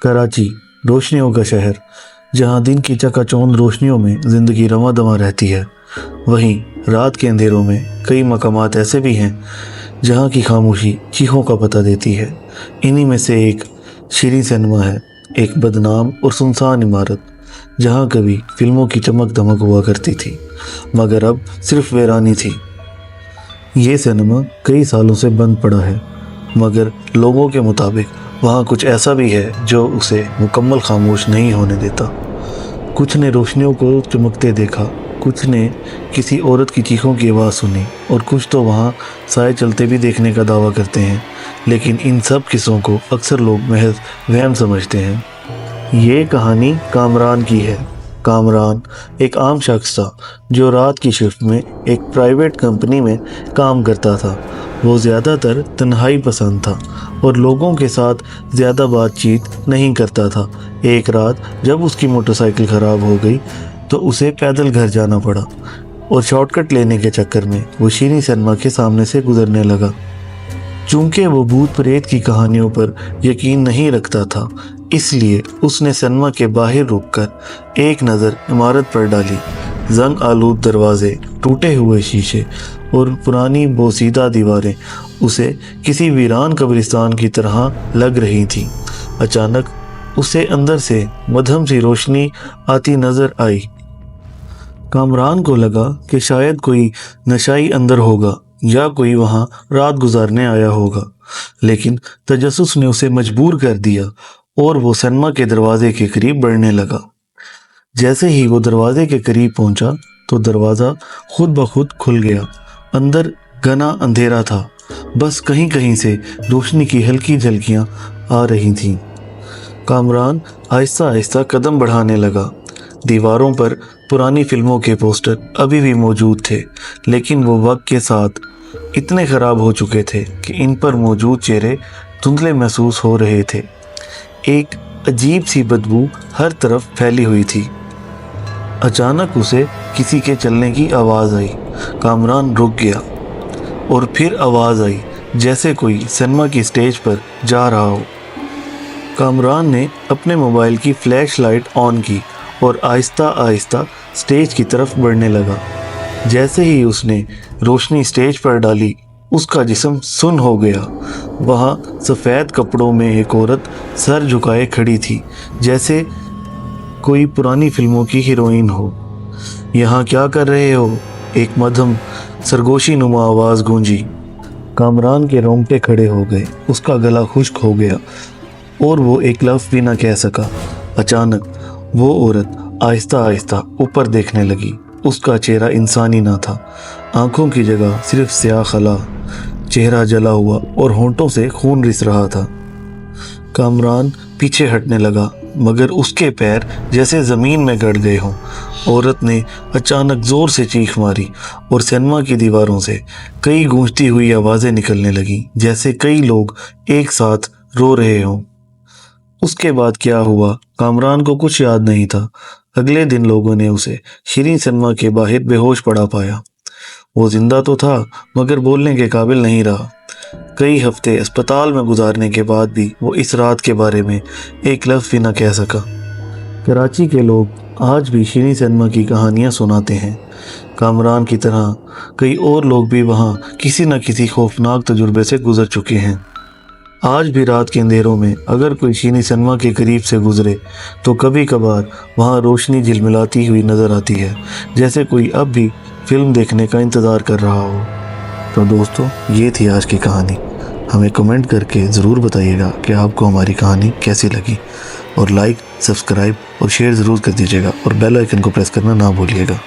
कराची रोशनियों का शहर, जहां दिन की चकाचौंध रोशनियों में ज़िंदगी रवां दवां रहती है, वहीं रात के अंधेरों में कई मकामात ऐसे भी हैं जहां की खामोशी चीखों का पता देती है। इन्हीं में से एक शीरीं सिनेमा है, एक बदनाम और सुनसान इमारत जहां कभी फिल्मों की चमक दमक हुआ करती थी, मगर अब सिर्फ वीरानी थी। ये सिनेमा कई सालों से बंद पड़ा है, मगर लोगों के मुताबिक वहाँ कुछ ऐसा भी है जो उसे मुकम्मल खामोश नहीं होने देता। कुछ ने रोशनियों को चमकते देखा, कुछ ने किसी औरत की चीखों की आवाज़ सुनी और कुछ तो वहाँ साए चलते भी देखने का दावा करते हैं। लेकिन इन सब किस्सों को अक्सर लोग महज वहम समझते हैं। ये कहानी कामरान की है। कामरान एक आम शख्स था जो रात की शिफ्ट में एक प्राइवेट कंपनी में काम करता था। वो ज़्यादातर तन्हाई पसंद था और लोगों के साथ ज़्यादा बातचीत नहीं करता था। एक रात जब उसकी मोटरसाइकिल ख़राब हो गई तो उसे पैदल घर जाना पड़ा और शॉर्टकट लेने के चक्कर में वो शीरीं सिनेमा के सामने से गुजरने लगा। चूँकि वो भूत प्रेत की कहानियों पर यकीन नहीं रखता था, इसलिए उसने सिनेमा के बाहर रुककर एक नज़र इमारत पर डाली। जंग आलूद दरवाजे, टूटे हुए शीशे और पुरानी बोसीदा दीवारें उसे किसी वीरान कब्रिस्तान की तरह लग रही थीं। अचानक उसे अंदर से मध्यम सी रोशनी आती नज़र आई। कामरान को लगा कि शायद कोई नशाई अंदर होगा या कोई वहाँ रात गुजारने आया होगा, लेकिन तजस्सुस ने उसे मजबूर कर दिया और वो सिनेमा के दरवाजे के करीब बढ़ने लगा। जैसे ही वो दरवाजे के करीब पहुंचा तो दरवाज़ा खुद ब खुद खुल गया। अंदर घना अंधेरा था, बस कहीं कहीं से रोशनी की हल्की झलकियां आ रही थीं। कामरान आहिस्ता आहिस्ता कदम बढ़ाने लगा। दीवारों पर पुरानी फिल्मों के पोस्टर अभी भी मौजूद थे, लेकिन वो वक्त के साथ इतने ख़राब हो चुके थे कि इन पर मौजूद चेहरे धुंधले महसूस हो रहे थे। एक अजीब सी बदबू हर तरफ फैली हुई थी। अचानक उसे किसी के चलने की आवाज़ आई। कामरान रुक गया और फिर आवाज़ आई जैसे कोई सिनेमा की स्टेज पर जा रहा हो। कामरान ने अपने मोबाइल की फ्लैश लाइट ऑन की और आहिस्ता आहिस्ता स्टेज की तरफ बढ़ने लगा। जैसे ही उसने रोशनी स्टेज पर डाली, उसका जिस्म सुन्न हो गया। वहाँ सफ़ेद कपड़ों में एक औरत सर झुकाए खड़ी थी, जैसे कोई पुरानी फिल्मों की हीरोइन हो। यहाँ क्या कर रहे हो? एक मध्यम सरगोशी नुमा आवाज़ गूंजी। कामरान के रोंगटे खड़े हो गए, उसका गला खुश्क हो गया और वो एक लफ्ज़ भी ना कह सका। अचानक वो औरत आहिस्ता आहिस्ता ऊपर देखने लगी। उसका चेहरा इंसानी ना था, आंखों की जगह सिर्फ स्याह खला, चेहरा जला हुआ और होंठों से खून रिस रहा था। कामरान पीछे हटने लगा, मगर उसके पैर जैसे ज़मीन में गड़ गए हों। औरत ने अचानक ज़ोर से चीख मारी और सिनेमा की दीवारों से कई गूंजती हुई आवाज़ें निकलने लगीं, जैसे कई लोग एक साथ रो रहे हों। उसके बाद क्या हुआ, कामरान को कुछ याद नहीं था। अगले दिन लोगों ने उसे शीरीं सिनेमा के बाहर बेहोश पड़ा पाया। वो जिंदा तो था, मगर बोलने के काबिल नहीं रहा। कई हफ्ते अस्पताल में गुजारने के बाद भी वो इस रात के बारे में एक लफ्ज़ भी ना कह सका। कराची के लोग आज भी शीरीं सिनेमा की कहानियाँ सुनाते हैं। कामरान की तरह कई और लोग भी वहाँ किसी न किसी खौफनाक तजुर्बे से गुजर चुके हैं। आज भी रात के अंधेरों में अगर कोई शीरीं सिनेमा के करीब से गुजरे तो कभी कभार वहाँ रोशनी झिलमिलाती हुई नज़र आती है, जैसे कोई अब भी फिल्म देखने का इंतज़ार कर रहा हो। तो दोस्तों, ये थी आज की कहानी। हमें कमेंट करके ज़रूर बताइएगा कि आपको हमारी कहानी कैसी लगी, और लाइक, सब्सक्राइब और शेयर ज़रूर कर दीजिएगा और बेल आइकन को प्रेस करना ना भूलिएगा।